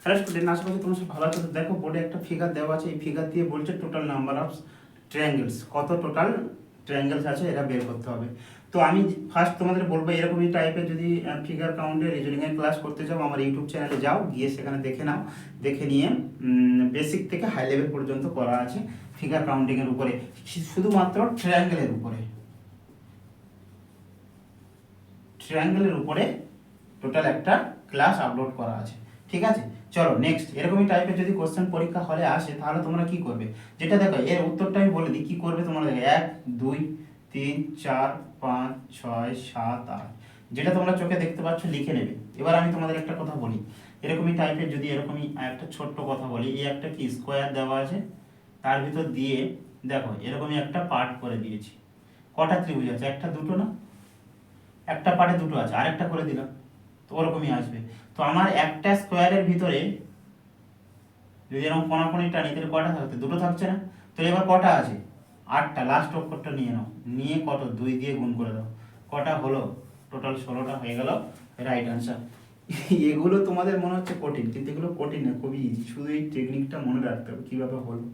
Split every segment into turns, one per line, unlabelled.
Hello student, আশা করি তোমরা সব ভালো আছো। তো দেখো বোর্ডে একটা ফিগার দেওয়া আছে। এই ফিগার দিয়ে বলছে টোটাল নাম্বার অফ ট্রায়াঙ্গেলস, কত টোটাল ট্রায়াঙ্গেলস আছে এটা বের করতে হবে। তো আমি ফার্স্ট তোমাদের বলবো, এরকমই টাইপের যদি ফিগার কাউন্টের রিজনিংয়ের ক্লাস করতে চাও আমার ইউটিউব চ্যানেলে যাও, গিয়ে সেখানে দেখে নাও। দেখে নিয়ে বেসিক থেকে হাই লেভেল পর্যন্ত করা আছে ফিগার কাউন্টিংয়ের উপরে, শুধুমাত্র ট্রায়াঙ্গেলের উপরে। ট্রায়াঙ্গেলের উপরে টোটাল একটা ক্লাস আপলোড করা আছে, ঠিক আছে। চলো নেক্সট, এরকমই টাইপের যদি কোশ্চেন পরীক্ষা হলে আসে তাহলে তোমরা কি করবে, যেটা দেখো এর উত্তরটা আমি বলে দিই কি করবে তোমরা। দেখো 1 2 3 4 5 6 7 8, যেটা তোমরা চোখে দেখতে পাচ্ছ লিখে নেবে। এবার আমি তোমাদের একটা কথা বলি, এরকমই টাইপের যদি এরকমই একটা ছোট্ট কথা বলি, এই একটা কি স্কোয়ার দেওয়া আছে, তার ভিতর দিয়ে দেখো এরকমই একটা পার্ট করে দিয়েছি। কটা ত্রিভুজ আছে? একটা দুটো না, একটা পার্টে দুটো আছে, আরেকটা করে দিলাম, তো ওরকমই আসবে। তো আমার একটা স্কোয়ারের ভিতরে যদি এরকম কোনাকুনি টানি তাহলে কটা থাকছে? দুটো থাকছে না? তো এবার কটা আছে? 8টা। লাস্ট অক্ষরটা নিয়ে নাও, নিয়ে কত 2 দিয়ে গুণ করে দাও, কটা হলো? টোটাল 16টা হয়ে গেল রাইট আনসার। এগুলো তোমাদের মনে হচ্ছে কঠিন, কিন্তু এগুলো কঠিন না, খুবই ইজি। শুধু এই টেকনিকটা মনে রাখতে হবে কীভাবে হলো,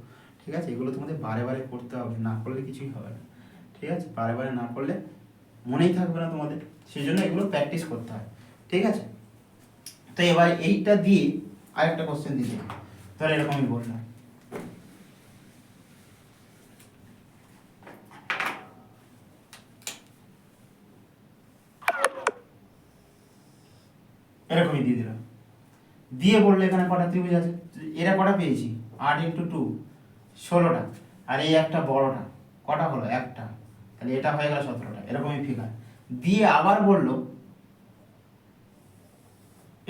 ঠিক আছে। এগুলো তোমাদের বারে বারে করতে হবে, না করলে কিছুই হবে না, ঠিক আছে। বারে বারে না করলে মনেই থাকবে না তোমাদের, সেই জন্য এগুলো প্র্যাকটিস করতে হয়, ঠিক আছে। তো এবার এইটা দিয়ে আরেকটা কোশ্চেন দিতে, তাহলে এরকমই বললাম। এরকমই দিয়ে দিলাম, দিয়ে বললে এখানে কটা ত্রিভুজ আছে, এরা কটা পেয়েছি? 8 × 2 16টা, আর এই একটা বড়টা কটা হলো? একটা, তাহলে এটা হয়ে গেল 17টা। এরকমই ফিগার দিয়ে আবার বললো,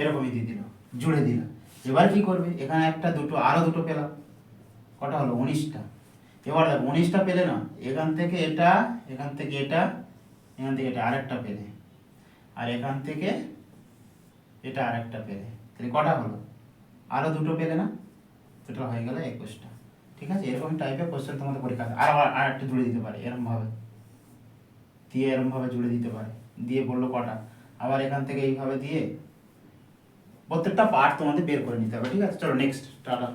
এরকমই দিয়ে দিল, জুড়ে দিল। এবার কি করবে? এখানে একটা দুটো আরো দুটো পেলাম, কটা হলো? 19টা। এবার দেখো 19টা পেলে না, এখান থেকে এটা, এখান থেকে এটা, এখান থেকে এটা আরেকটা পেলে, আর এখান থেকে এটা আরেকটা পেলে, তাহলে কটা হলো? আরো দুটো পেলে না, টোটাল হয়ে গেল 21টা, ঠিক আছে। এরকম টাইপের কোশ্চেন তোমাদের পরীক্ষা আর একটা জুড়ে দিতে পারে এরকম ভাবে, দিয়ে এরকম ভাবে জুড়ে দিতে পারে, দিয়ে বললো কটা, আবার এখান থেকে এইভাবে দিয়ে প্রত্যেকটা পার্ট তোমাদের বের করে নিতে হবে, ঠিক আছে। চলো নেক্সট, টাটা।